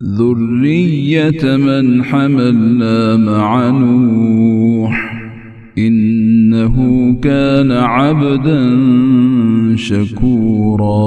ذُرِّيَّةَ مَنْ حَمَلْنَا مَعَ نُوحٍ إِنَّهُ كَانَ عَبْدًا شَكُورًا।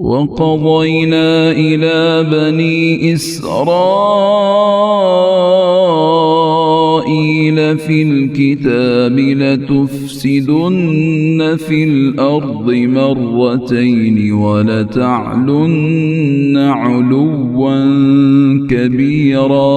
وَقَضَيْنَا إِلَى بَنِي إِسْرَائِيلَ فِي الْكِتَابِ لَتُفْسِدُنَّ فِي الْأَرْضِ مَرَّتَيْنِ وَلَتَعْلُنَّ عُلُوًّا كَبِيرًا।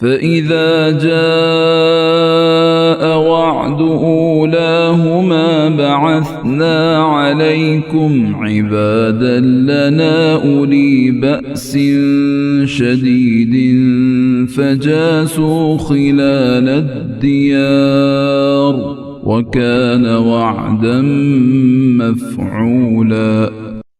فإذا جاء وعد أولاهما بعثنا عليكم عبادا لنا أولي بأس شديد فجاسوا خلال الديار وكان وعدا مفعولا।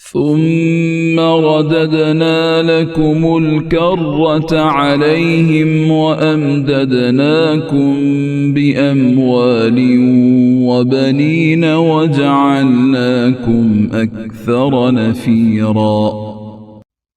ثم رددنا لكم الكرة عليهم وأمددناكم بأموال وبنين وجعلناكم أكثر نفيرا।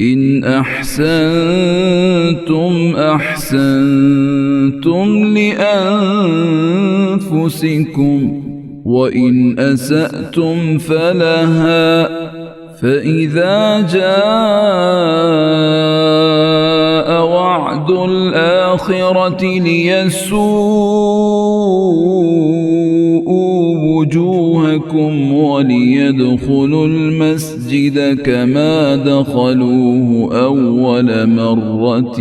إن أحسنتم أحسنتم لأنفسكم وإن أسأتم فلها فإذا جاء وعد الآخرة ليسوءوا وجوهكم وليدخلوا المسجد كما دخلوه أول مرة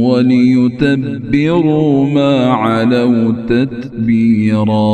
وليتبروا ما علوا تتبيرا।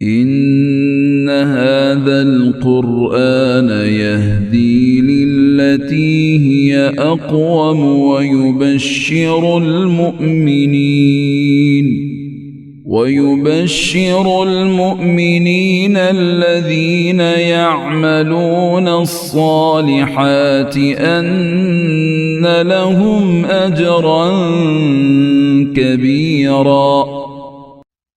إن هذا القرآن يهدي للتي هي أقوم ويبشر المؤمنين الذين يعملون الصالحات أن لهم أجرا كبيرا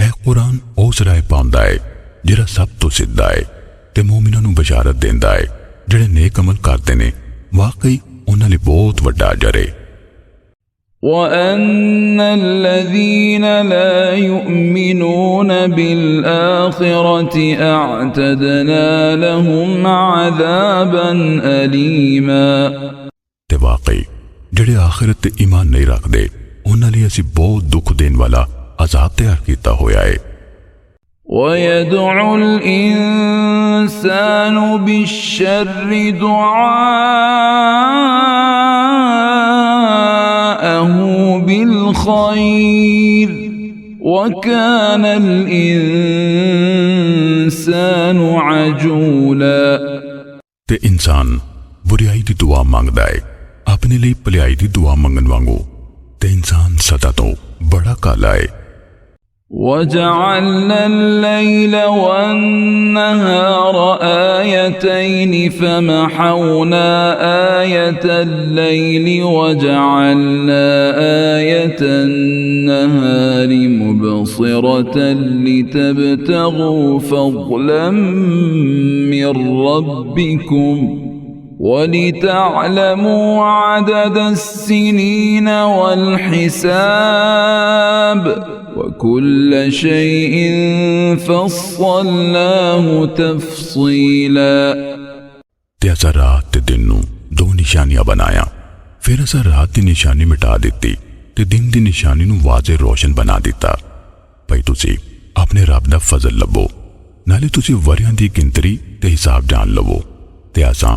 ਇਹ ਕੁਰਾਨ ਉਸ ਰਾਹ ਪਾਉਂਦਾ ਹੈ ਜਿਹੜਾ ਸਭ ਤੋਂ ਸਿੱਧਾ ਹੈ ਤੇ ਮੂਮਿਨਾਂ ਨੂੰ ਬਸ਼ਾਰਤ ਦਿੰਦਾ ਹੈ ਜਿਹੜੇ ਨੇਕ ਅਮਲ ਕਰਦੇ ਨੇ ਵਾਕਈ ਉਹਨਾਂ ਲਈ ਬਹੁਤ ਵੱਡਾ ਅਜਰ ਹੈ وأن الذين لا يؤمنون بالآخرة أعتدنا لهم عذابا أليما ਤੇ ਵਾਕਈ ਜਿਹੜੇ ਆਖਿਰਤ ਤੇ ਈਮਾਨ ਨਹੀਂ ਰੱਖਦੇ ਉਹਨਾਂ ਲਈ ਅਸੀਂ ਬਹੁਤ ਦੁੱਖ ਦੇਣ ਵਾਲਾ ਅਜ਼ਾਬ ਤਿਆਰ ਕੀਤਾ ਹੋਇਆ ਹੈ ويدعو الإنسان بالشر دعاءه بالخير وكان الإنسان عجولا ਤੇ ਇਨਸਾਨ ਬੁਰੀਾਈ ਦੀ ਦੁਆ ਮੰਗਦਾ ਹੈ ਆਪਣੇ ਲਈ ਭਲਾਈ ਦੀ ਦੁਆ ਮੰਗਣ ਵਾਂਗੂ ਤੇ ਇਨਸਾਨ ਸਦਾ ਤੋਂ ਬੜਾ ਕਾਲਾ ਹੈ وجعلنا الليل والنهار آيتين فمحونا آية الليل وجعلنا آية النهار مبصرة لتبتغوا فضلا من ربكم ولتعلموا عدد السنين والحساب وكل شيء فصلناه تفصيلا ਤੇ ਅਸਾਂ ਰਾਤ ਤੇ ਦਿਨ ਨੂੰ ਦੋ ਨਿਸ਼ਾਨੀਆਂ ਬਣਾਇਆ ਫਿਰ ਅਸਾਂ ਰਾਤ ਦੀ ਨਿਸ਼ਾਨੀ ਮਿਟਾ ਦਿੱਤੀ ਤੇ ਦਿਨ ਦੀ ਨਿਸ਼ਾਨੀ ਨੂੰ ਵਾਜ਼ਿਹ ਰੋਸ਼ਨ ਬਣਾ ਦਿੱਤਾ ਭਈ ਤੁਸੀਂ ਆਪਣੇ ਰੱਬ ਦਾ ਫਜ਼ਲ ਲੱਭੋ ਨਾਲੇ ਤੁਸੀਂ ਵਰਿਆਂ ਦੀ ਗਿਣਤੀ ਤੇ ਹਿਸਾਬ ਜਾਣ ਲਵੋ ਤੇ ਅਸਾਂ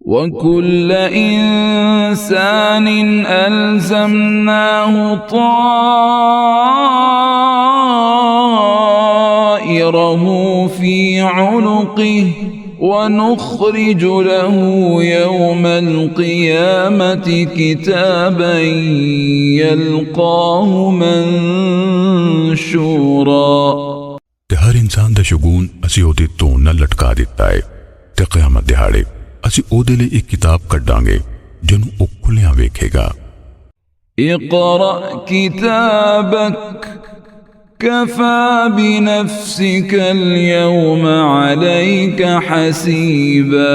وكل إنسان ألزمناه طائره في عنقه ونخرج له يوم القيامة كتابا يلقاه منشورا ਤੇ ਹਰ ਇਨਸਾਨ ਦਾ ਸ਼ਗੂਨ ਅਸੀਂ ਉਹਦੇ ਧੌਣ ਨਾਲ ਲਟਕਾ ਦਿੱਤਾ ਹੈ ਤੇ ਕਿਆਮਤ ਦਿਹਾੜੇ ਅਸੀਂ ਉਹਦੇ ਲਈ ਇੱਕ ਕਿਤਾਬ ਕੱਢਾਂਗੇ ਜਿਹਨੂੰ ਉਹ ਖੁੱਲਿਆਂ ਵੇਖੇਗਾ اقرأ كتابك كفى بنفسك اليوم عليك حسيبا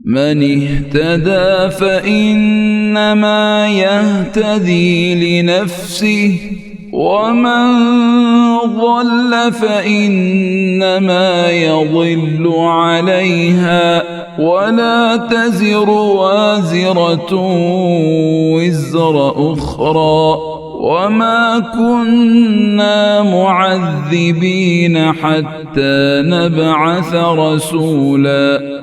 من اهتدى فإنما يهتدي لنفسه ومن ضل فإنما يضل عليها ولا تزر وازرة وزر أخرى وما كنا معذبين حتى نبعث رسولا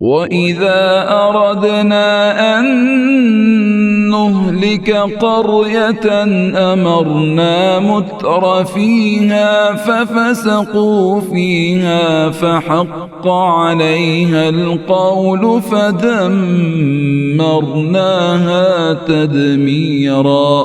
وَإِذَا أَرَدْنَا أَن نُهْلِكَ قَرْيَةً أَمَرْنَا مُتْرَ فِيهَا فَفَسَقُوا فِيهَا فَحَقَّ عَلَيْهَا الْقَوْلُ فَدَمَّرْنَاهَا تَدْمِيرًا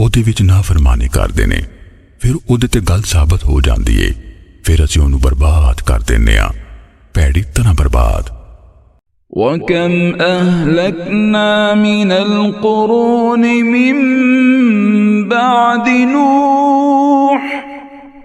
ਉਹਦੇ ਵਿੱਚ ਨਾਫਰਮਾਨੀ ਕਰਦੇ ਨੇ ਫਿਰ ਉਹਦੇ ਤੇ ਗੱਲ ਸਾਬਤ ਹੋ ਜਾਂਦੀ ਏ ਫਿਰ ਅਸੀਂ ਉਹਨੂੰ ਬਰਬਾਦ ਕਰ ਦਿੰਨੇ ਆ ਭੈੜੀ ਤਰ੍ਹਾਂ ਬਰਬਾਦ وَكَمْ أَهْلَكْنَا مِنَ الْقُرُونِ مِنْ بَعْدِ نُوحٍ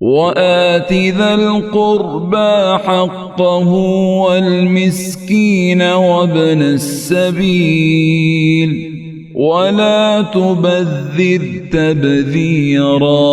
وآت ذا القربى حقه والمسكين وابن السبيل ولا تبذر تبذيرا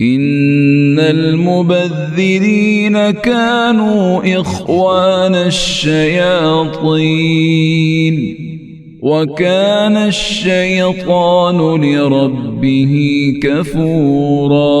إن المبذرين كانوا إخوان الشياطين وكان الشيطان لربه كفورا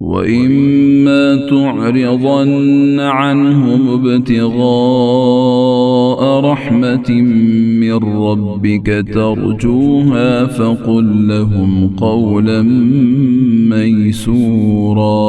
وإما تعرضن عنهم ابتغاء رحمة من ربك ترجوها فقل لهم قولا ميسورا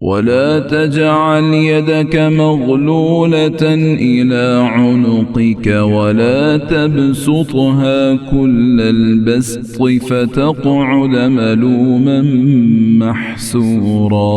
ولا تجعل يدك مغلولة إلى عنقك ولا تبسطها كل البسط فتقعد ملوما محسورا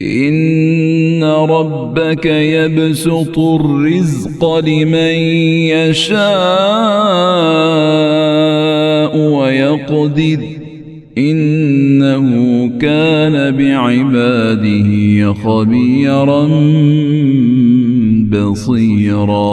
إن ربك يبسط الرزق لمن يشاء ويقدر إنه كان بعباده خبيرا بصيرا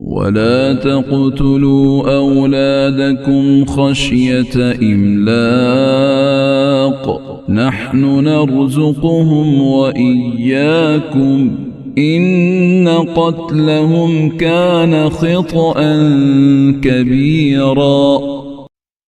ولا تقتلوا أولادكم خشية إملاق نحن نرزقهم وإياكم إن قتلهم كان خطأ كبيرا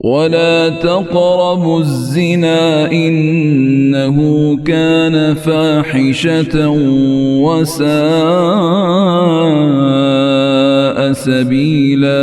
ولا تقربوا الزنا إنه كان فاحشة وساء سبيلا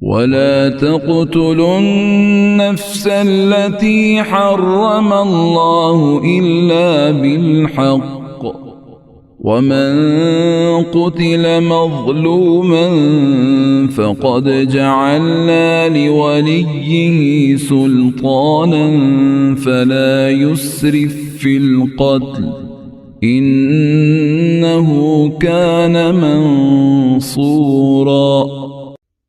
ولا تقتلوا النفس التي حرم الله إلا بالحق ومن قتل مظلوما فقد جعلنا لوليه سلطانا فلا يسرف في القتل إنه كان منصورا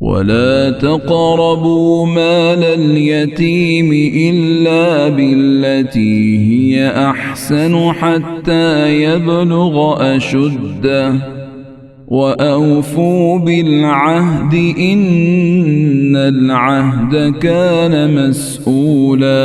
ولا تقربوا مال اليتيم إلا بالتي هي أحسن حتى يبلغ أشده وأوفوا بالعهد إن العهد كان مسؤولا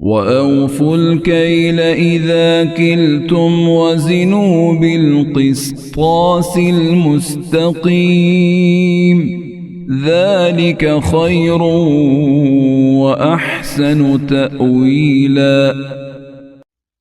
وأوفوا الكيل إذا كلتم وزنوا بالقسطاس المستقيم ذلك خير وأحسن تأويلا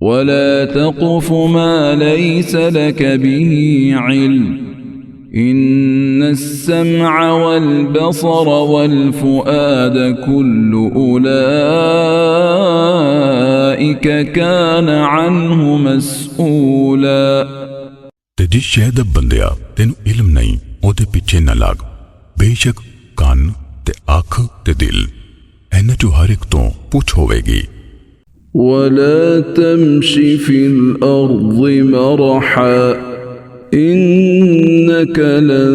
ولا تقف ما ليس لك به علم إن السمع والبصر والفؤاد كل أولئك كان عنه مسؤولا ਤੇ ਜਿਸ ਸ਼ੈ ਦਾ ਬੰਦਿਆ ਤੈਨੂੰ ਇਲਮ ਨਹੀਂ ਉਹਦੇ ਪਿੱਛੇ ਨਾ ਲੱਗ। ਬੇਸ਼ੱਕ ਕੰਨ ਤੇ ਅੱਖ ਤੇ ਦਿਲ ਇਹਨਾਂ ਚੋਂ ਹਰ ਇੱਕ ਤੋਂ ਪੁੱਛ ਹੋਵੇਗੀ। ولا تمش في الأرض مرحا إنك لن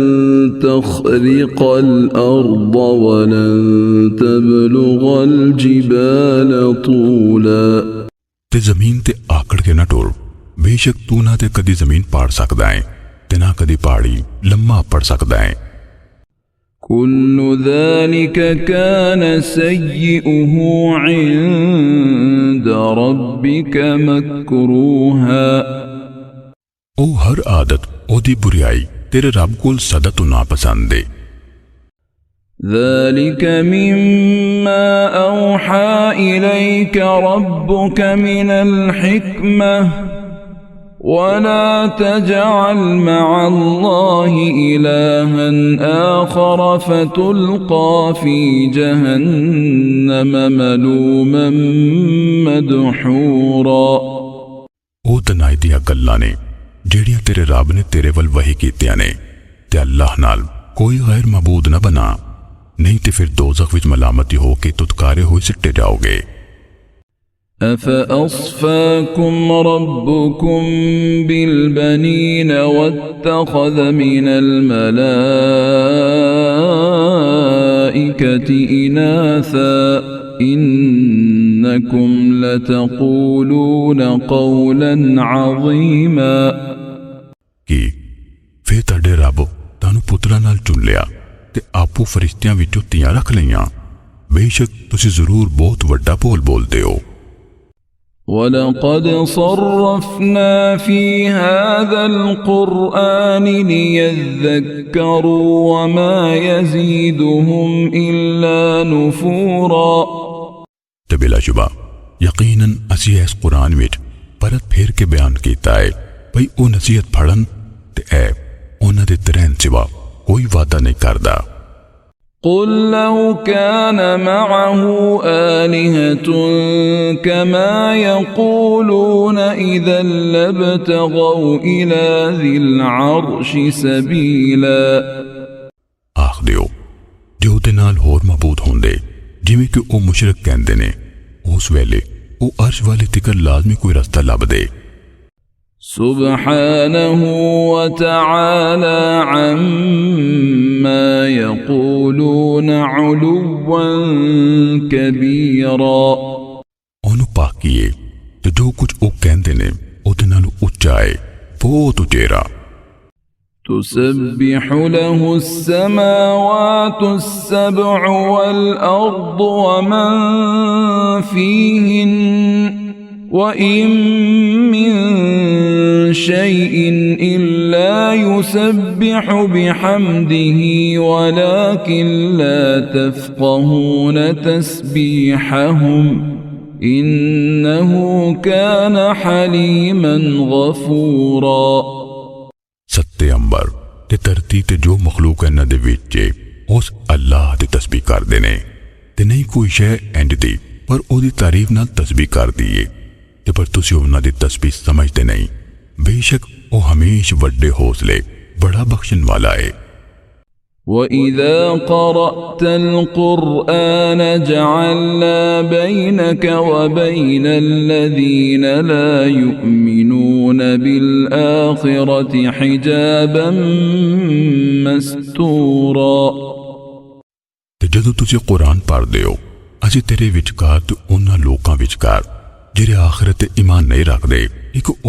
تخرق الأرض ولن تبلغ الجبال طولا ਤੇ ਜ਼ਮੀਨ ਤੇ ਆਕੜ ਕੇ ਨਾ ਟੁਰ। ਬੇਸ਼ੱਕ ਤੂੰ ਨਾ ਤੇ ਕਦੀ ਜ਼ਮੀਨ ਪਾੜ ਸਕਦਾ ਹੈ ਤੇ ਨਾ ਕਦੀ ਪਹਾੜੀ ਲੰਮਾ ਪੜ ਸਕਦਾ ਹੈ। كل ذلك كان سيئه عند ربك مكروها ਉਹ ਹਰ ਆਦਤ ਉਹਦੀ ਬੁਰੀਾਈ ਤੇਰੇ ਰੱਬ ਕੋਲ ਸਦਾ ਤੋਂ ਨਾਪਸੰਦ ਹੈ। ذلك مما أوحى إليك ربك من الحكمة ولا تجعل مع الله إلها آخر فتلقى في جهنم ملوما مدحورا ਉਹ ਤਨਾਈ ਦੀਆਂ ਗੱਲਾਂ ਨੇ ਜਿਹੜੀਆਂ ਤੇਰੇ ਰੱਬ ਨੇ ਤੇਰੇ ਵੱਲ ਵਹੀ ਕੀਤੀਆਂ ਨੇ ਤੇ ਅੱਲਾਹ ਨਾਲ ਕੋਈ ਗੈਰ ਮਬੂਦ ਨਾ ਬਣਾ, ਨਹੀਂ ਤੇ ਫਿਰ ਦੋਜ਼ਖ ਵਿੱਚ ਮਲਾਮਤੀ ਹੋ ਕੇ ਤੁਤਕਾਰੇ ਹੋਏ ਸਿੱਟੇ ਜਾਓਗੇ। أفأصفاكم ربكم بالبنين واتخذ من الملائكة إناثا إنكم لتقولون قولا عظيما ਕੀ ਫੇਰ ਤੁਹਾਡੇ ਰੱਬ ਤੁਹਾਨੂੰ ਪੁੱਤਰਾਂ ਨਾਲ ਚੁਣ ਲਿਆ ਤੇ ਆਪੂ ਫਰਿਸ਼ਤਿਆਂ ਵਿੱਚੋਂ ਧੀਆਂ ਰੱਖ ਲਈਆਂ। ਬੇਸ਼ੱਕ ਤੁਸੀਂ ਜ਼ਰੂਰ ਬਹੁਤ ਵੱਡਾ ਬੋਲ ਬੋਲਦੇ ਹੋ। وَلَقَدْ صَرَّفْنَا فِي هَذَا الْقُرْآنِ لِيَذَّكَّرُوا وَمَا يَزِيدُهُمْ إِلَّا نُفُورًا ਤੇ ਬਿਲਾਸ਼ੁਬਾ ਯਕੀਨਨ ਅਸੀਂ ਇਸ ਕੁਰਾਨ ਵਿੱਚ ਪਰਤ ਫੇਰ ਕੇ ਬਿਆਨ ਕੀਤਾ ਹੈ ਭਈ ਉਹ ਨਸੀਹਤ ਫੜਨ ਤੇ ਐ ਉਹਨਾਂ ਦੇ ਤਰ੍ਹਾਂ ਸਿਵਾ ਕੋਈ ਵਾਅਦਾ ਨਹੀਂ ਕਰਦਾ। قل لو كان معه آلهة كما يقولون إذا لابتغوا إلى ذي العرش سبيلا ਆਖ ਦਿਓ ਜੇ ਉਹਦੇ ਨਾਲ ਹੋਰ ਮਬੂਦ ਹੁੰਦੇ ਜਿਵੇਂ ਕਿ ਉਹ ਮੁਸ਼ਰਿਕ ਕਹਿੰਦੇ ਨੇ, ਉਸ ਵੇਲੇ ਉਹ ਅਰਸ਼ ਵਾਲੇ ਤਿਕਰ ਲਾਜ਼ਮੀ ਕੋਈ ਰਸਤਾ ਲੱਭਦੇ। سبحانه وتعالى عما يقولون علوا كبيرا ਉਹਨੂੰ ਪਾਕੀਏ ਤੇ ਜੋ ਕੁਝ ਉਹ ਕਹਿੰਦੇ ਨੇ ਉਹਦੇ ਨਾਲੋਂ ਉੱਚਾ ਹੈ, ਬਹੁਤ ਉਚੇਰਾ। تسبح له السماوات السبع والأرض ومن فيهن وإن من شيء إلا يسبح بحمده ولكن لا تفقهون تسبيحهم إنه كان حليما غفورا ਸੱਤੇ ਅੰਬਰ ਤੇ ਧਰਤੀ ਤੇ ਜੋ ਮਖਲੂਕ ਇਹਨਾਂ ਦੇ ਵਿੱਚ ਉਸ ਅੱਲਾਹ ਦੀ ਤਸਬੀਹ ਕਰਦੇ ਨੇ ਤੇ ਨਹੀਂ ਕੋਈ ਸ਼ੈ ਇੰਜ ਦੀ ਪਰ ਉਹਦੀ ਤਾਰੀਫ ਨਾਲ ਤਸਬੀਹ ਕਰਦੀ ਏ ਤੇ ਪਰ ਤੁਸੀਂ ਉਹਨਾਂ ਦੀ ਤਸਬੀਹ ਸਮਝਦੇ ਨਹੀਂ। ਬੇਸ਼ੱਕ ਉਹ ਹਮੇਸ਼ਾ ਵੱਡੇ ਹੌਸਲੇ ਬੜਾ ਬਖਸ਼ਣ ਵਾਲਾ ਏ। وَإِذَا قَرَأْتَ الْقُرْآنَ جَعَلْنَا بَيْنَكَ وَبَيْنَ الَّذِينَ لَا يُؤْمِنُونَ بِالْآخِرَةِ حِجَابًا مَسْتُورًا ਤੇ ਜਦੋਂ ਤੁਸੀਂ ਕੁਰਾਨ ਪੜ੍ਹਦੇ ਹੋ ਅਸੀਂ ਤੇਰੇ ਵਿਚਕਾਰ ਤੇ ਉਹਨਾਂ ਲੋਕਾਂ ਵਿਚਕਾਰ ਜਿਹੜੇ ਆਖਿਰਤ ਤੇ ਈਮਾਨ ਨਹੀਂ ਰੱਖਦੇ ਇੱਕ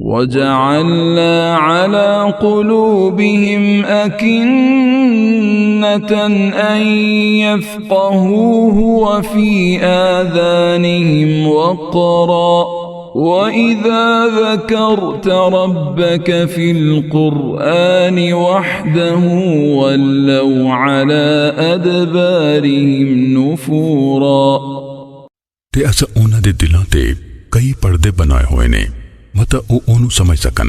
وَجَعَلْنَا عَلَى قُلُوبِهِمْ أَكِنَّةً أَن يَفْقَهُوهُ وَفِي آذَانِهِمْ وَقْرًا وَإِذَا ذَكَرْتَ رَبَّكَ فِي الْقُرْآنِ وَحْدَهُ وَلَّوْا عَلَى أَدْبَارِهِمْ نُفُورًا ਤੇ ਅਸਾਂ ਉਹਨਾਂ ਦੇ ਦਿਲਾਂ ਤੇ ਕਈ ਪਰਦੇ ਬਣਾਏ ਹੋਏ ਨੇ ਮਤਾ ਉਹ ਉਹਨੂੰ ਸਮਝ ਸਕਣ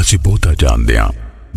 ਅਸੀਂ ਬਹੁਤਾ ਜਾਣਦੇ ਹਾਂ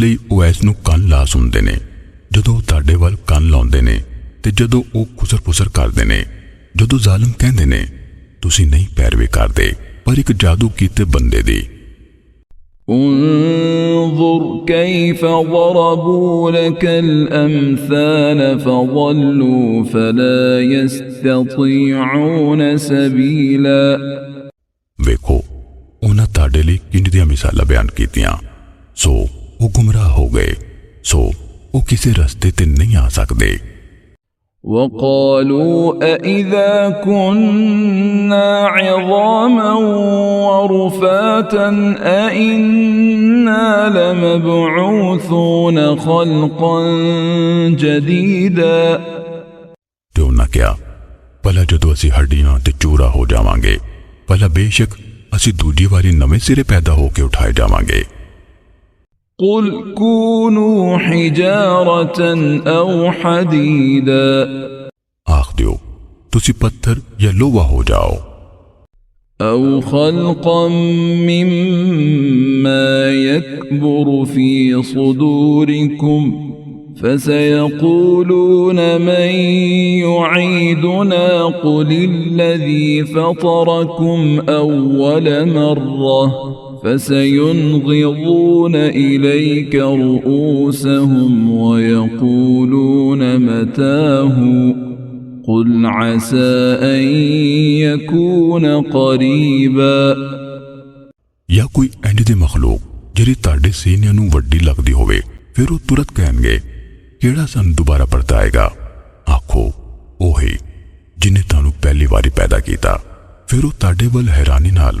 ਲਈ ਉਹ ਇਸ ਨੂੰ ਕੰਨ ਲਾ ਸੁਣਦੇ ਨੇ ਜਦੋਂ ਤੁਹਾਡੇ ਵੱਲ ਕੰਨ ਲਾਉਂਦੇ ਨੇ ਤੇ ਜਦੋਂ ਉਹ ਖੁਸਰ-ਫੁਸਰ ਕਰਦੇ ਨੇ, ਜਦੋਂ ਜ਼ਾਲਮ ਕਹਿੰਦੇ ਨੇ ਤੁਸੀਂ ਨਹੀਂ ਪੈਰਵੀ ਕਰਦੇ ਪਰ ਇੱਕ ਜਾਦੂ ਕੀਤੇ ਬੰਦੇ ਦੀ। انظر كيف ضربوا لك الأمثال فضلوا فلا يستطيعون سبيلا। ਵੇਖੋ ਉਹਨਾਂ ਤੁਹਾਡੇ ਲਈ ਕਿੰਜ ਦੀਆਂ ਮਿਸਾਲਾਂ ਬਿਆਨ ਕੀਤੀਆਂ, ਸੋ ਉਹ ਗੁੰਮਰਾਹ ਹੋ ਗਏ, ਸੋ ਉਹ ਕਿਸੇ ਰਸਤੇ ਤੇ ਨਹੀਂ ਆ ਸਕਦੇ। وقالوا أإذا كنا عظاما ورفاتا أإنا لمبعوثون خلقا جديدا। ਤੇ ਉਹਨਾਂ ਕਿਹਾ, ਭਲਾ ਜਦੋਂ ਅਸੀਂ ਹੱਡੀਆਂ ਤੇ ਚੂਰਾ ਹੋ ਜਾਵਾਂਗੇ, ਭਲਾ ਬੇਸ਼ੱਕ ਅਸੀਂ ਦੂਜੀ ਵਾਰੀ ਨਵੇਂ ਸਿਰੇ ਪੈਦਾ ਹੋ ਕੇ ਉਠਾਏ ਜਾਵਾਂਗੇ। قل كونوا حجارة أو حديدا। آخ دیو تسی پتھر یا لوہا ہو جاؤ۔ أو خلقا مما يكبر في صدوركم فسيقولون من يعيدنا قل الذي فطركم أول مرة فسينغضون إليك رؤوسهم ويقولون متاه قل عسى أن يكون قريبا۔ یا کوئی ਇੰਜ ਦੀ ਮਖਲੂਕ ਜਿਹੜੀ ਤੁਹਾਡੇ ਸੀਨਿਆਂ ਨੂੰ ਵੱਡੀ ਲੱਗਦੀ ਹੋਵੇ, ਫਿਰ ਉਹ ਤੁਰਤ ਕਹਿਣਗੇ ਕਿਹੜਾ ਸਾਨੂੰ ਦੁਬਾਰਾ ਪਰਤਾਏਗਾ। ਆਖੋ ਉਹੀ ਜਿਨੇ ਤੁਹਾਨੂੰ ਪਹਿਲੀ ਵਾਰੀ ਪੈਦਾ ਕੀਤਾ। ਫਿਰ ਉਹ ਤੁਹਾਡੇ ਵੱਲ ਹੈਰਾਨੀ ਨਾਲ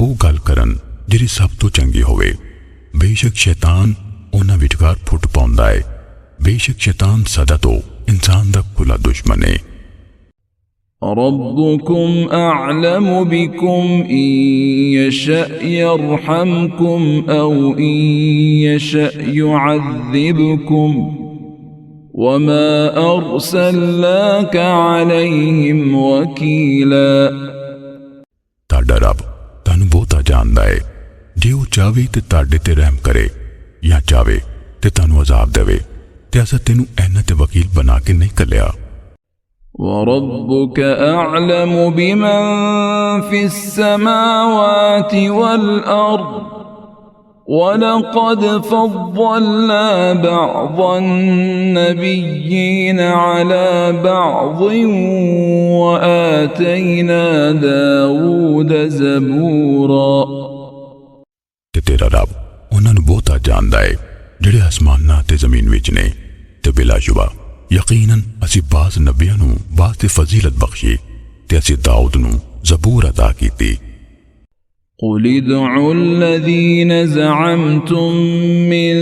ਉਹ ਗੱਲ ਕਰਨ ਜਿਹੜੀ ਸਭ ਤੋਂ ਚੰਗੀ ਹੋਵੇ। ਬੇਸ਼ੱਕ ਸ਼ੈਤਾਨ ਉਹਨਾਂ ਵਿਚਕਾਰ ਫੁੱਟ ਪਾਉਂਦਾ ਹੈ। ਬੇਸ਼ੱਕ ਸ਼ੈਤਾਨ ਸਦਾ ਤੋਂ ਇਨਸਾਨ ਦਾ ਖੁੱਲਾ ਦੁਸ਼ਮਣ ਹੈ। ربكم أعلم بكم إن يشأ يرحمكم أو إن يشأ يعذبكم وما أرسلناك عليهم وكيلا। ਤੁਹਾਡਾ ਰੱਬ ਤੁਹਾਨੂੰ ਬਹੁਤਾ ਜਾਣਦਾ ਹੈ। ਜੇ ਉਹ ਚਾਹੇ ਤੇ ਤੁਹਾਡੇ ਤੇ ਰਹਿਮ ਕਰੇ ਜਾਂ ਚਾਹੇ ਤੇ ਤੁਹਾਨੂੰ ਅਜ਼ਾਬ ਦੇਵੇ, ਤੇ ਅਸਾਂ ਤੈਨੂੰ ਇਹਨਾਂ ਤੇ ਵਕੀਲ ਬਣਾ ਕੇ ਨਹੀਂ ਕੱਲਿਆ। وَرَبُّكَ أَعْلَمُ بِمَنْ فِي السَّمَاوَاتِ وَالْأَرْضِ وَلَقَدْ فَضَّلْنَا بَعْضَ النَّبِيِّينَ عَلَى بَعْضٍ وَآتَيْنَا دَاوُودَ زَبُورًا۔ ਤੇ ਤੇਰਾ ਰੱਬ ਉਹਨਾਂ ਨੂੰ ਬਹੁਤਾ ਜਾਣਦਾ ਹੈ ਜਿਹੜੇ ਆਸਮਾਨਾਂ ਤੇ ਜ਼ਮੀਨ ਵਿੱਚ ਨੇ, ਤੇ ਬਿਲਾਸ਼ੁਬਾ ਯਕੀਨਨ ਅਸੀਂ ਬਾਜ਼ ਨਬੀਆਂ ਨੂੰ ਬਾਜ਼ ਤੇ ਫਜ਼ੀਲਤ ਬਖਸ਼ੀ ਤੇ ਅਸੀਂ ਦਾਊਦ ਨੂੰ ਜ਼ਬੂਰ ਅਤਾ ਕੀਤੀ। قل ادعوا الذين زعمتم من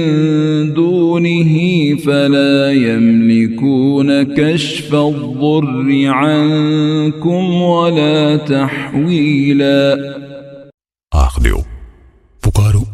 دونه فلا يملكون كشف الضر عنكم ولا تحويلا۔ آخ دیو پکارو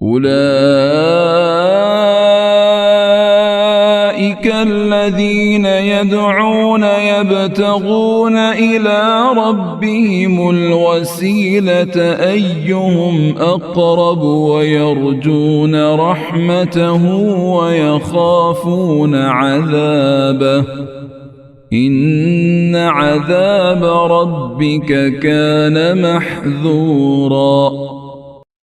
أولئك الذين يدعون يبتغون إلى ربهم الوسيلة أيهم أقرب ويرجون رحمته ويخافون عذابه إن عذاب ربك كان محذورا।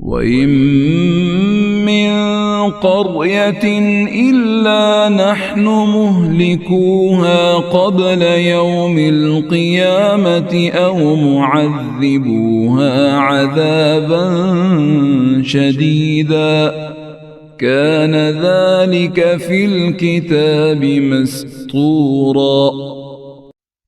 وَإِن مِّن قَرْيَةٍ إِلَّا نَحْنُ مُهْلِكُوهَا قَبْلَ يَوْمِ الْقِيَامَةِ أَوْ مُعَذِّبُوهَا عَذَابًا شَدِيدًا كَانَ ذَلِكَ فِي الْكِتَابِ مَسْطُورًا।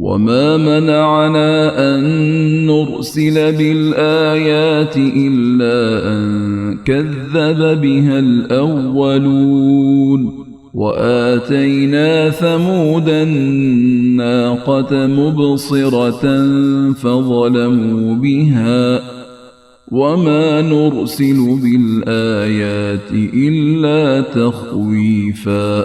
وما منعنا أن نرسل بالآيات إلا أن كذب بها الأولون وآتينا ثمود الناقة مبصرة فظلموا بها وما نرسل بالآيات إلا تخويفا।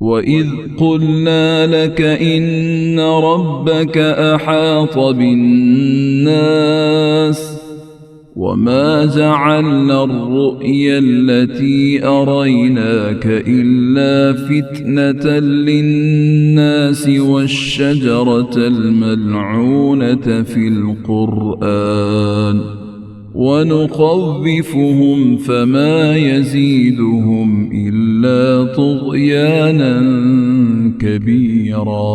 وَإِذْ قُلْنَا لَكَ إِنَّ رَبَّكَ أَحَاطَ بِالنَّاسِ وَمَا جَعَلْنَا الرُّؤْيَا الَّتِي أَرَيْنَاكَ إِلَّا فِتْنَةً لِلنَّاسِ وَالشَّجَرَةَ الْمَلْعُونَةَ فِي الْقُرْآنِ ونخوفهم فما يزيدهم إلا طغيانا كبيرا।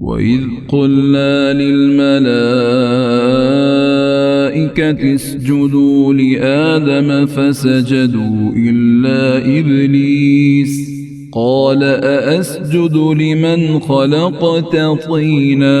وَإِذْ قُلْنَا لِلْمَلَائِكَةِ اسْجُدُوا لِآدَمَ فَسَجَدُوا إِلَّا إِبْلِيسَ قَالَ أَأَسْجُدُ لِمَنْ خَلَقْتَ طِينًا।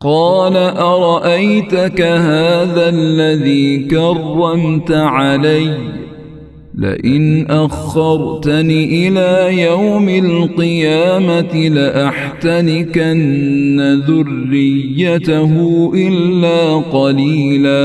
قال أرأيتك هذا الذي كرمت علي لئن أخرتني إلى يوم القيامة لأحتنكن ذريته إلا قليلا।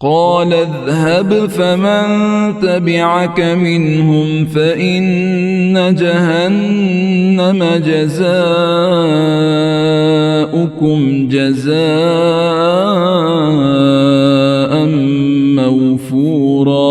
قال اذهب فمن تبعك منهم فإن جهنم جزاؤكم جزاء موفورا।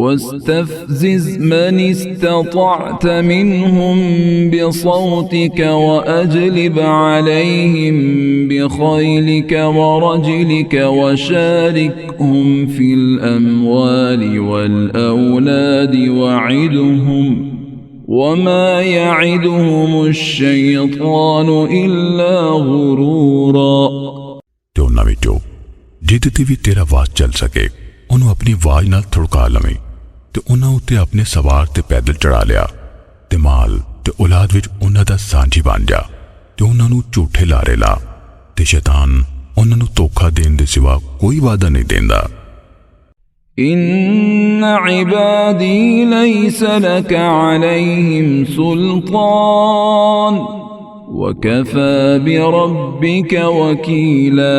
واستفزز من استطعت منهم بصوتك وأجلب عليهم بخيلك ورجلك وشاركهم في الأموال والأولاد وعدهم وما يعدهم الشيطان إلا غرورا ਤੇ ਉਹਨਾਂ ਵਿੱਚੋਂ ਜਿਹਦੇ ਤੇ ਵੀ ਤੇਰਾ ਵਾਸ ਚੱਲ ਸਕੇ ਉਹਨੂੰ ਆਪਣੀ ਆਵਾਜ਼ ਨਾਲ ਥੜਕਾ ਲਵੇਂ ਤੇ ਉਹਨਾਂ ਉੱਤੇ ਆਪਣੇ ਸਵਾਰ ਤੇ ਪੈਦਲ ਚੜਾ ਲਿਆ ਤੇ ਮਾਲ ਤੇ ਔਲਾਦ ਵਿੱਚ ਉਹਨਾਂ ਦਾ ਸਾਂਝੀ ਬਣ ਜਾ ਤੇ ਉਹਨਾਂ ਨੂੰ ਝੂਠੇ ਲਾਰੇ ਲਾ ਤੇ ਸ਼ੈਤਾਨ ਉਹਨਾਂ ਨੂੰ ਧੋਖਾ ਦੇਣ ਦੇ ਸਿਵਾ ਕੋਈ ਵਾਅਦਾ ਨਹੀਂ ਦਿੰਦਾ। إن عبادي ليس لك عليهم سلطان وكفى بربك وكيلا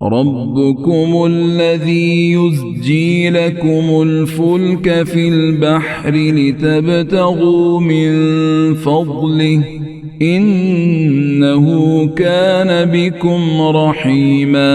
ربكم الذي يزجي لكم الفلك في البحر لتبتغوا من فضله إنه كان بكم رحيما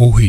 ਉਹੀ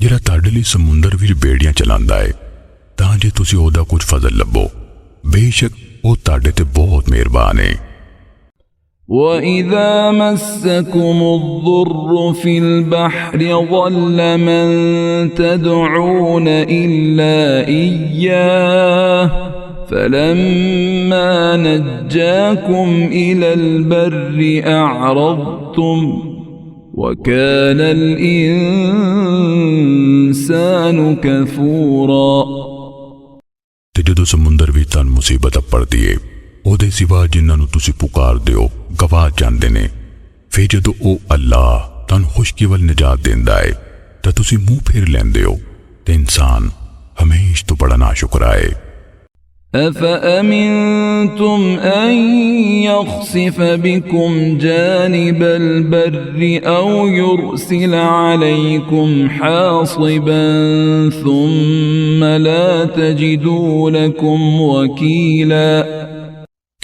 ਜਿਹੜਾ ਤੁਹਾਡੇ ਲਈ ਸਮੁੰਦਰ ਵਿੱਚ ਬੇੜੀਆਂ ਚਲਾਉਂਦਾ ਹੈ ਤਾਂ ਜੇ ਤੁਸੀਂ ਉਹਦਾ ਕੁਝ ਫਜ਼ਲ ਲੱਭੋ ਬੇਸ਼ੱਕ ਉਹ ਤੁਹਾਡੇ ਤੇ ਬਹੁਤ ਮਿਹਰਬਾਨ ਹੈ। وَإِذَا مَسَّكُمُ الضُّرُّ فِي الْبَحْرِ ضَلَّ مَن تَدْعُونَ إِلَّا إِيَّاهُ فَلَمَّا نَجَّاكُمْ إِلَى الْبَرِّ أَعْرَضْتُمْ وَكَانَ الْإِنسَانُ كَفُورًا ਤੇ ਜਦੋਂ ਸਮੁੰਦਰ ਵਿੱਚ ਤੁਹਾਨੂੰ ਮੁਸੀਬਤ ਪੜਦੀ ਏ ਉਹਦੇ ਸਿਵਾ ਜਿਨ੍ਹਾਂ ਨੂੰ ਤੁਸੀਂ ਪੁਕਾਰਦੇ ਹੋ ਗਵਾ ਜਾਂਦੇ ਨੇ ਫਿਰ ਜਦੋਂ ਉਹ ਅੱਲਾਹ ਤੁਹਾਨੂੰ ਖੁਸ਼ਕੀ ਵੱਲ ਨਿਜਾਤ ਦਿੰਦਾ ਹੈ ਤਾਂ ਤੁਸੀਂ ਮੂੰਹ ਫੇਰ ਲੈਂਦੇ ਹੋ ਤੇ ਇਨਸਾਨ ਹਮੇਸ਼ਾ ਤੋਂ ਬੜਾ ਨਾਸ਼ੁਕਰਾ ਹੈ। أفأمنتم أن يخسف بكم جانب البر أو يرسل عليكم حاصبا ثم لا تجدوا لكم وكيلا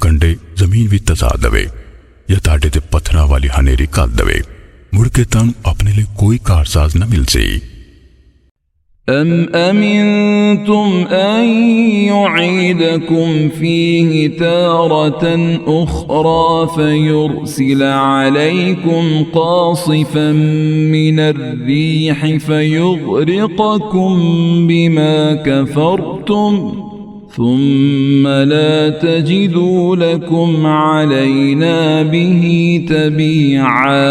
ਕੰਡੇ ਜ਼ਮੀਨ ਵਿੱਚ ਤਸਾ ਦੇਵੇ ਜਾਂ ਤੁਹਾਡੇ ਤੇ ਪੱਥਰਾਂ ਵਾਲੀ ਹਨੇਰੀ ਘੱਲ ਦੇਵੇ ਮੁੜ ਕੇ ਤੁਹਾਨੂੰ ਆਪਣੇ ਲਈ ਕੋਈ ਕਾਰਸਾਜ਼ ਨਾ ਮਿਲ ਸਕੇ। أم أمنتم أن يعيدكم فيه تارة أخرى فيرسل عليكم قاصفا من الريح فيغرقكم بما كفرتم ثم لا تجدوا لكم علينا به تبيعا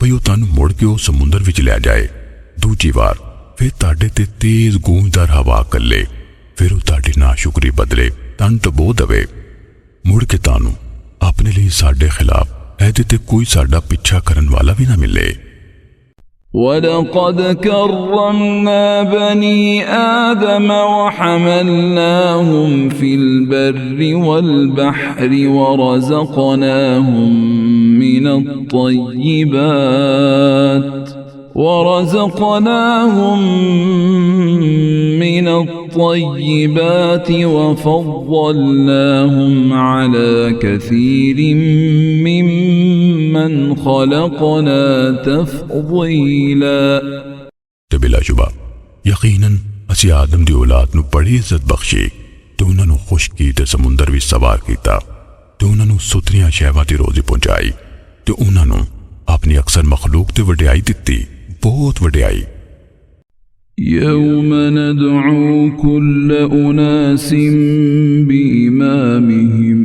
ਭਈ ਉਹ ਤੁਹਾਨੂੰ ਮੁੜ ਕੇ ਉਹ ਸਮੁੰਦਰ ਵਿੱਚ ਲੈ ਜਾਏ ਦੂਜੀ ਵਾਰ ਫਿਰ ਤੁਹਾਡੇ ਤੇ ਤੇਜ਼ ਗੂੰਜਦਾਰ ਹਵਾ ਕੱਲੇ ਫਿਰ ਉਹ ਤੁਹਾਡੀ ਨਾਸ਼ੁਕਰੀ ਬਦਲੇ ਤੁਹਾਨੂੰ ਡਬੋ ਦੇਵੇ ਮੁੜ ਕੇ ਤੁਹਾਨੂੰ ਆਪਣੇ ਲਈ ਸਾਡੇ ਖਿਲਾਫ ਇਹਦੇ ਤੇ ਕੋਈ ਸਾਡਾ ਪਿੱਛਾ ਕਰਨ ਵਾਲਾ ਵੀ ਨਾ ਮਿਲੇ। وَلَقَدْ كَرَّمْنَا بَنِي آدَمَ وَحَمَلْنَاهُمْ فِي الْبَرِّ وَالْبَحْرِ ورزقناهم من الطيبات وفضلناهم على كثير ممن خلقنا تفضيلا ਤੇ ਬਿਲਾਸ਼ੁਬਾ ਯਕੀਨਨ ਅਸੀਂ ਆਦਮ ਦੀ ਔਲਾਦ ਨੂੰ ਬੜੀ ਇੱਜ਼ਤ ਬਖਸ਼ੀ ਤੇ ਉਹਨਾਂ ਨੂੰ ਖੁਸ਼ਕੀ ਤੇ ਸਮੁੰਦਰ ਵਿੱਚ ਸਵਾਰ ਕੀਤਾ ਤੇ ਉਹਨਾਂ ਨੂੰ ਸੁਥਰੀਆਂ ਸ਼ੈਵਾਂ ਦੀ ਰੋਜ਼ੀ ਪਹੁੰਚਾਈ ਤੇ ਉਹਨਾਂ ਨੂੰ ਆਪਣੀ ਅਕਸਰ ਮਖਲੂਕ ਤੇ ਵਡਿਆਈ ਦਿੱਤੀ ਬਹੁਤ ਵਡਿਆਈ। يوم ندعو كل أناس بإمامهم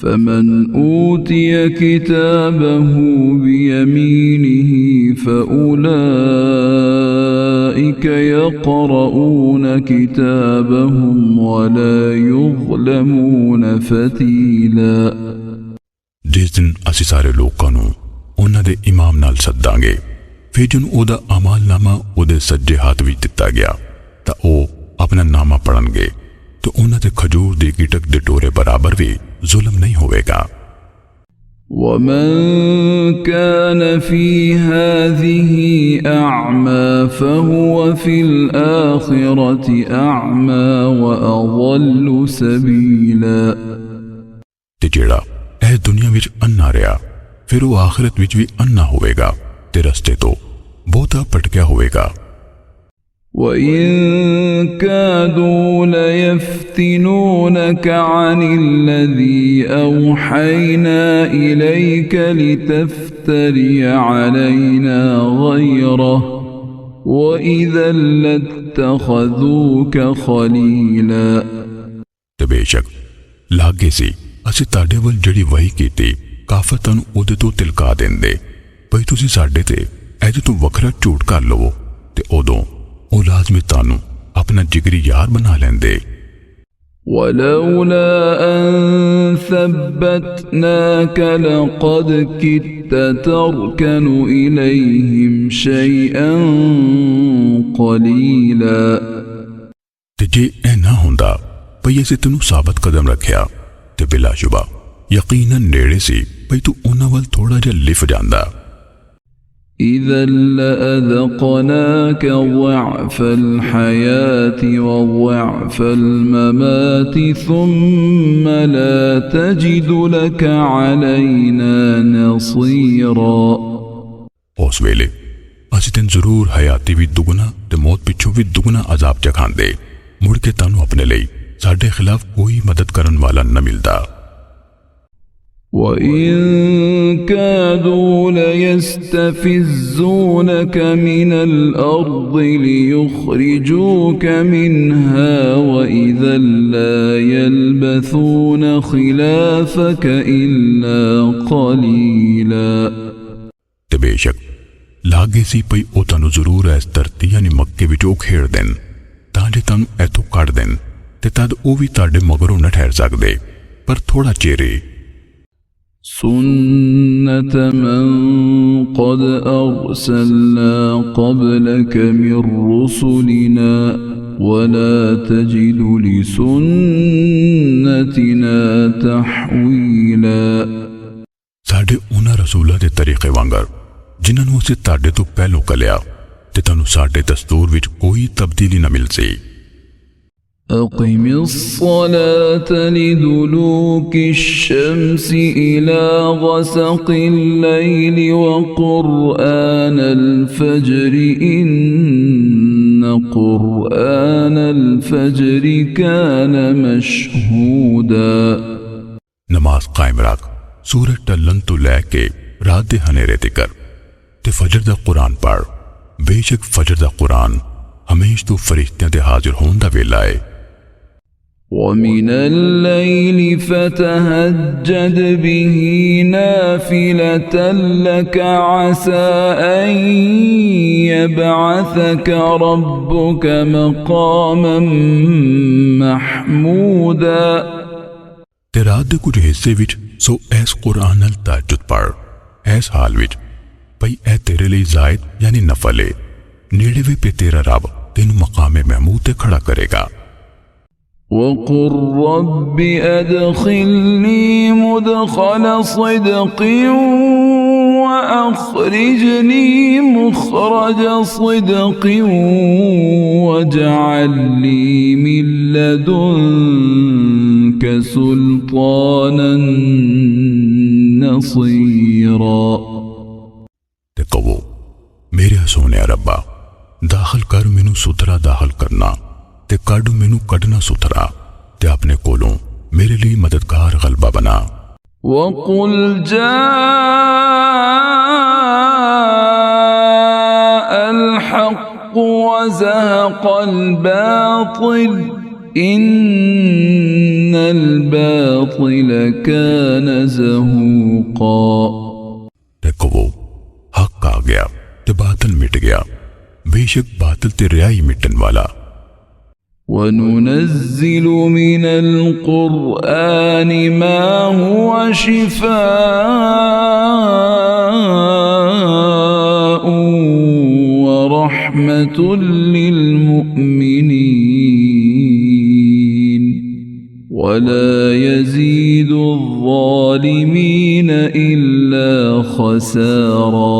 فمن أوتي كتابه بيمينه فأولئك يقرؤون كتابهم ولا يظلمون فتيلا ਜਿਸ ਦਿਨ ਅਸੀਂ ਸਾਰੇ ਲੋਕਾਂ ਨੂੰ ਉਹਨਾਂ ਦੇ ਇਮਾਮ ਨਾਲ ਸੱਦਾਂਗੇ ਫਿਰ ਜਿਹਨੂੰ ਉਹਦਾ ਅਮਾਲਨਾਮਾ ਉਹਦੇ ਸੱਜੇ ਹੱਥ ਵਿੱਚ ਦਿੱਤਾ ਗਿਆ ਤਾਂ ਉਹ ਆਪਣਾ ਨਾਮਾ ਪੜ੍ਹਨਗੇ ਤੇ ਉਹਨਾਂ ਦੇ ਖਜੂਰ ਦੀ ਗਿਟਕ ਦੇ ਟੋਰੇ ਬਰਾਬਰ ਵੀ ਜ਼ੁਲਮ ਨਹੀਂ ਹੋਵੇਗਾ। ومن كان في هذه أعمى فهو في الآخرة أعمى وأضل سبيلا ਤੇ ਜਿਹੜਾ ਇਹ ਦੁਨੀਆ ਵਿੱਚ ਅੰਨਾ ਰਿਹਾ ਫਿਰ ਉਹ ਆਖਿਰਤ ਵਿੱਚ ਵੀ ਅੰਨਾ ਹੋਵੇਗਾ ਤੇ ਰਸਤੇ ਤੋਂ ਬਹੁਤਾ ਭਟਕਿਆ ਹੋਵੇਗਾ وَإِن كَادُوا لَيَفْتِنُونَكَ عَنِ الَّذِي أَوْحَيْنَا إِلَيْكَ لِتَفْتَرِيَ عَلَيْنَا غَيْرَهُ وَإِذًا لَاتَّخَذُوكَ خَلِيلًا ਤੇ ਬੇਸ਼ੱਕ ਲਾਗੇ ਸੀ ਅਸੀਂ ਤੁਹਾਡੇ ਵੱਲ ਜਿਹੜੀ ਵਹੀ ਕੀਤੀ ਕਾਫਰ ਤੁਹਾਨੂੰ ਉਹਦੇ ਤੋਂ ਤਿਲਕਾ ਦਿੰਦੇ ਭਈ ਤੁਸੀਂ ਸਾਡੇ ਤੇ ਇਹਦੇ ਤੋਂ ਵੱਖਰਾ ਝੂਠ ਕਰ ਲਵੋ ਤੇ ਉਦੋਂ ਉਹ ਲਾਜ਼ਮੀ ਤੁਹਾਨੂੰ ਆਪਣਾ ਜਿਗਰੀ ਯਾਰ ਬਣਾ ਲੈਂਦੇ ولولا أن ثبتناك لقد كدت تركن إليهم شيئا قليلا ਤੇ ਜੇ ਇਹ ਨਾ ਹੁੰਦਾ ਭਈ ਅਸੀਂ ਤੈਨੂੰ ਸਾਬਤ ਕਦਮ ਰੱਖਿਆ ਤੇ ਬਿਲਾਸ਼ੁਬਾ ਯਕੀਨਨ ਨੇੜੇ ਸੀ ਭਈ ਤੂੰ ਉਹਨਾਂ ਵੱਲ ਥੋੜਾ ਜਿਹਾ ਲਿਫ ਜਾਂਦਾ إذا لأذقناك ضعف الحياة وضعف الممات ثم لا تجد لك علينا نصيرا ਉਸ ਵੇਲੇ ਅਸੀਂ ਤੈਨੂੰ ਜ਼ਰੂਰ ਹਯਾਤੀ ਵੀ ਦੁਗਣਾ ਤੇ ਮੌਤ ਪਿੱਛੋਂ ਵੀ ਦੁਗਣਾ ਅਜ਼ਾਬ ਚਖਾਂਦੇ ਮੁੜ ਕੇ ਤੁਹਾਨੂੰ ਆਪਣੇ ਲਈ ਸਾਡੇ ਖਿਲਾਫ ਕੋਈ ਮਦਦ ਕਰਨ ਵਾਲਾ ਨਾ ਮਿਲਦਾ وَإِن كَادُوا لَيَسْتَفِزُّونَكَ مِنَ الْأَرْضِ لِيُخْرِجُوكَ مِنْهَا وَإِذًا لَّا يَلْبَثُونَ خِلَافَكَ إِلَّا قَلِيلًا ਤੇ ਬੇਸ਼ੱਕ ਲਾਗੇ ਸੀ ਪਈ ਉਹ ਤੁਹਾਨੂੰ ਜ਼ਰੂਰ ਇਸ ਧਰਤੀ ਯਾਨੀ ਮੱਕੇ ਵਿੱਚੋਂ ਖੇੜ ਦੇਣ ਤਾਂ ਜੇ ਤੁਹਾਨੂੰ ਇੱਥੋਂ ਕੱਢ ਦੇਣ ਤੇ ਤਦ ਉਹ ਵੀ ਤੁਹਾਡੇ ਮਗਰੋਂ ਨਾ ਠਹਿਰ ਸਕਦੇ ਪਰ ਥੋੜਾ ਚਿਹਰੇ سُنَّةَ مَن قَدْ أَرْسَلْنَا قَبْلَكَ مِن رُّسُلِنَا وَلَا تَجِدُ لِسُنَّتِنَا تَحْوِيلًا ਸਾਡੇ ਉਹਨਾਂ ਰਸੂਲਾਂ ਦੇ ਤਰੀਕੇ ਵਾਂਗਰ ਜਿਨ੍ਹਾਂ ਨੂੰ ਅਸੀਂ ਤੁਹਾਡੇ ਤੋਂ ਪਹਿਲੋਂ ਕਲਿਆ ਤੇ ਤੁਹਾਨੂੰ ਸਾਡੇ ਦਸਤੂਰ ਵਿੱਚ ਕੋਈ ਤਬਦੀਲੀ ਨਾ ਮਿਲ ਸੀ أقم الصلاة لدلوك الشمس إلى غسق الليل وقرآن الفجر إن قرآن الفجر كان مشهودا نماز قائم رکھ سورج ٹلن تو لے کے رات دے ہنیرے تکر تے فجر دا قرآن پڑھ بے شک فجر دا قرآن ہمیش تو فرشتیاں دے حاضر ہون دا ویلا ہے وَمِنَ اللَّيْلِ فَتَهَجَّدْ بِهِ نَافِلَةً لَكَ عَسَىٰ أَن يَبْعَثَكَ رَبُّكَ مَقَامًا مَحْمُودًا ਤੇ ਰਾਤ ਦੇ ਕੁਝ ਹਿੱਸੇ ਵਿੱਚ ਸੋ ਇਸ ਕੁਰਾਨ ਨਾਲ ਤਹੱਜੁਦ ਪੜ੍ਹ ਇਸ ਹਾਲ ਵਿੱਚ ਭਈ ਇਹ ਤੇਰੇ ਲਈ ਜ਼ਾਇਦ ਯਾਨੀ ਨਫਲ ਹੈ ਨੇੜੇ ਵੀ ਪੇ ਤੇਰਾ ਰੱਬ ਤੈਨੂੰ ਮਕਾਮ ਮਹਿਮੂਦ ਤੇ ਖੜਾ ਕਰੇਗਾ وَقُلْ رَبِّ أَدْخِلْنِي مُدْخَلَ صِدْقٍ وَأَخْرِجْنِي مُخْرَجَ صِدْقٍ وَاجْعَل لِّي مِن لَّدُنكَ سُلْطَانًا نَّصِيرًا ਤੇ ਕਹੋ ਮੇਰੇ ਸੋਹਣਿਆ ਰੱਬਾ ਦਾਖਲ ਕਰ ਮੈਨੂੰ ਸੁਥਰਾ ਦਾਖਲ ਕਰਨਾ ਤੇ ਕੱਢ ਮੈਨੂੰ ਕੱਢਣਾ ਸੁਥਰਾ ਤੇ ਆਪਣੇ ਕੋਲੋਂ ਮੇਰੇ ਲਈ ਮਦਦਗਾਰ ਗਲਬਾ ਬਣਾ وَقُلْ جَاءَ الْحَقُّ وَزَهَقَ الْبَاطِلُ إِنَّ الْبَاطِلَ كَانَ زَهُوقًا ਤੇ ਕਹੋ ਹੱਕ ਆ ਗਿਆ ਤੇ ਬਾਤਲ ਮਿਟ ਗਿਆ ਬੇਸ਼ੱਕ ਬਾਤਲ ਤੇ ਰਿਆਈ ਮਿਟਣ ਵਾਲਾ وَنُنَزِّلُ مِنَ الْقُرْآنِ مَا هُوَ شِفَاءٌ وَرَحْمَةٌ لِّلْمُؤْمِنِينَ وَلَا يَزِيدُ الظَّالِمِينَ إِلَّا خسارا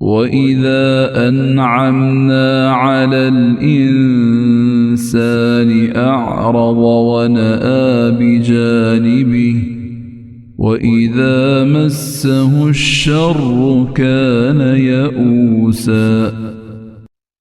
وإذا أنعمنا على الإنسان أعرض ونأى بجانبه وإذا مسه الشر كان يئوسا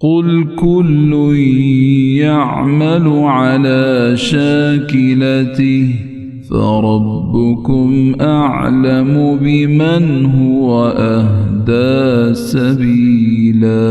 قل كل يعمل على شاكلته فربكم أعلم بمن هو أهدى سبيلا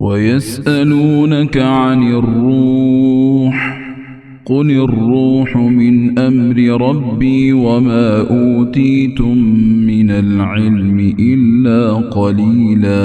ويسألونك عن الروح قل الروح من أمر ربي وما أوتيتم من العلم إلا قليلا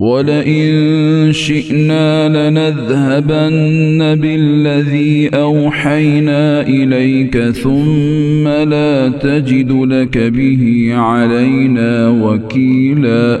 ولئن شئنا لنذهبن بالذي أوحينا إليك ثم لا تجد لك به علينا وكيلا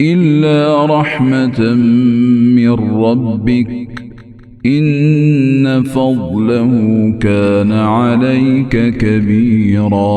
إلا رحمة من ربك إن فضله كان عليك كبيرا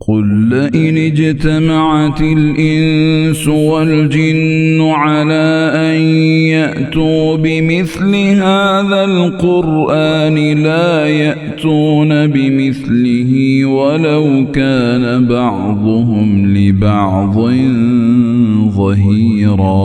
قل لئن اجتمعت الإنس والجن على أن يأتوا بمثل هذا القرآن لا يأتون بمثله ولو كان بعضهم لبعض ظهيرا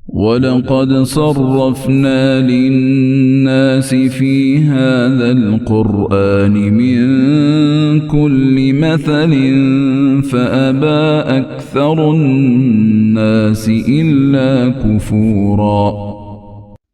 ولقد صرفنا للناس في هذا القرآن من كل مثل فأبى أكثر الناس إلا كفورا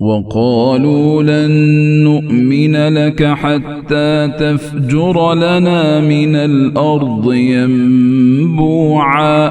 وقالوا لن نؤمن لك حتى تفجر لنا من الأرض ينبوعا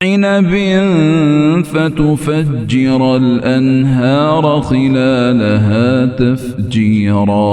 عنب فتفجر الأنهار خلالها تفجيرا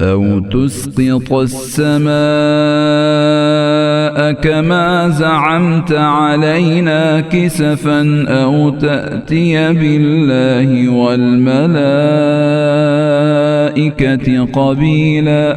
أو تسقط السماء كما زعمت علينا كسفا أو تأتي بالله والملائكة قبيلا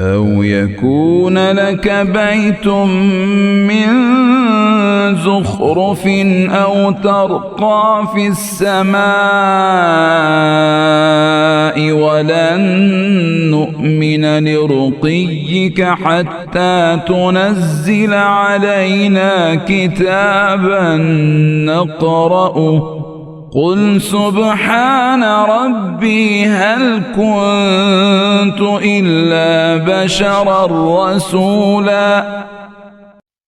أو يكون لك بيت من زخرف أو ترقى في السماء ولن نؤمن لرقيك حتى تنزل علينا كتابا نقرأه قل سبحان ربي هل كنت إلا بشرا رسولا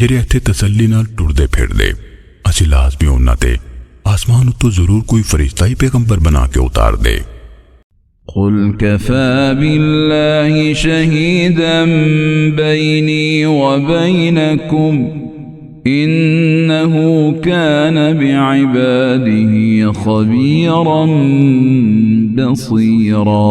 ਜਿਹੜੇ ਇੱਥੇ ਤਸੱਲੀ ਨਾਲ ਟੁਰਦੇ ਫਿਰਦੇ, ਅਸੀਂ ਲਾਜ਼ਮੀ ਉਹਨਾਂ ਤੇ ਆਸਮਾਨ ਉੱਤੋਂ ਜ਼ਰੂਰ ਕੋਈ ਫਰਿਸ਼ਤਾ ਹੀ ਪੈਗੰਬਰ ਬਣਾ ਕੇ ਉਤਾਰ ਦੇ। قل كفى بالله شهيدا بيني وبينكم إنه كان بعباده خبيرا بصيرا।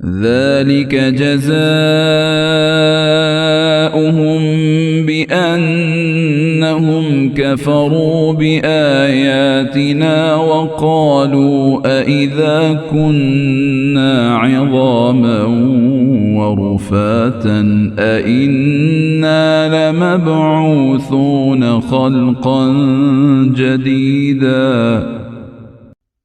ذلك جزاؤهم بأنهم كفروا بآياتنا وقالوا أإذا كنا عظاما ورفاتا أإنا لمبعوثون خلقا جديدا।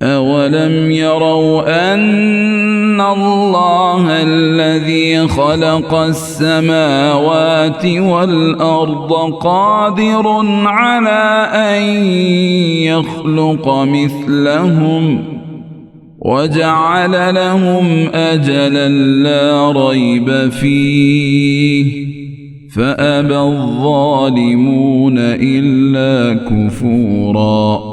أولم يروا أن الله الذي خلق السماوات والأرض قادر على أن يخلق مثلهم وجعل لهم أجلا لا ريب فيه فأبى الظالمون إلا كفورا।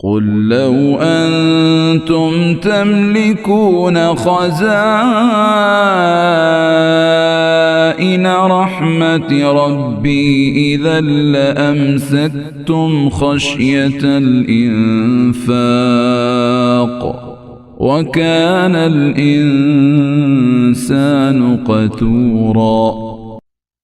قل لو أنتم تملكون خزائن رحمة ربي إذا لأمسكتم خشية الإنفاق وكان الإنسان قتورا।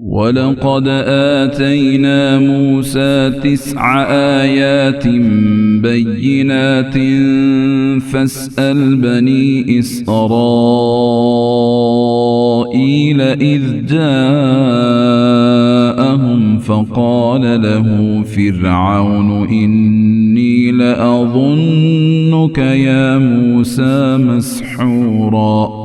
ولقد آتينا موسى 9 آيات بينات فاسأل بني إسرائيل إذ جاءهم فقال له فرعون إني لأظنك يا موسى مسحورا।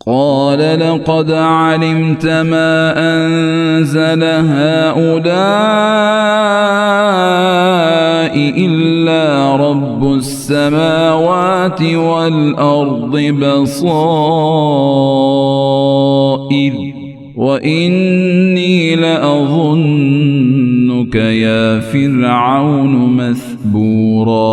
قال لقد علمت ما أنزل هؤلاء إلا رب السماوات والأرض بصائر وإني لأظنك يا فرعون مثبورا۔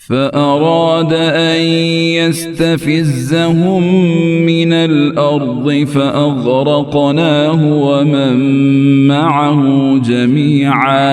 فأراد أن يستفزهم من الأرض فأغرقناه ومن معه جميعا।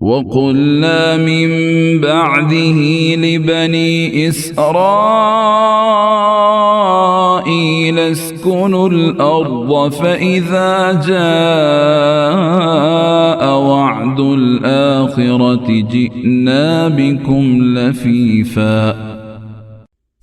وقلنا من بعده لبني إسرائيل اسكنوا الأرض فإذا جاء وعد الآخرة جئنا بكم لفيفا۔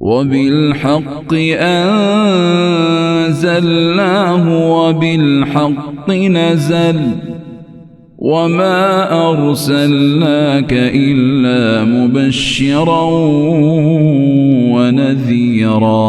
وبالحق أنزلناه وبالحق نزل وما أرسلناك إلا مبشرا ونذيرا।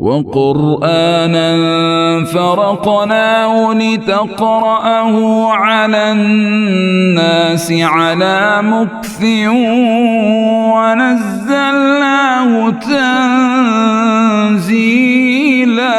وقرآنا فرقناه لتقرأه على الناس على مكث ونزلناه تنزيلا।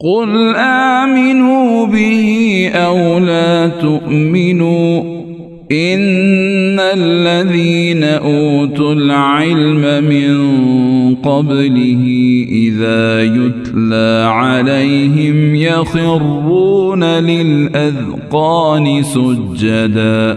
قل آمنوا به أو لا تؤمنوا إن الذين أوتوا العلم من قبله إذا يتلى عليهم يخرون للأذقان سجدا।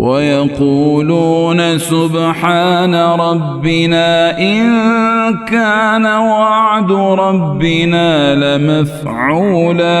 ويقولون سبحان ربنا إن كان وعد ربنا لمفعولا।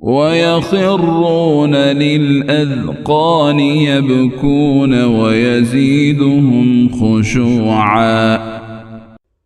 ويخرون للأذقان يبكون ويزيدهم خشوعا।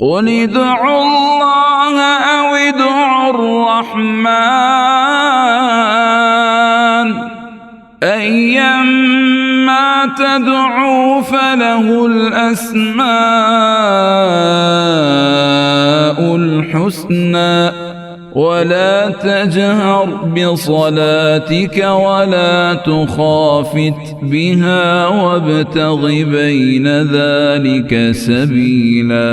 قل ادعوا الله أو ادعوا الرحمن أيما تدعوا فله الأسماء الحسنى ولا تجهر بصلاتك ولا تخافت بها وابتغ بين ذلك سبيلا।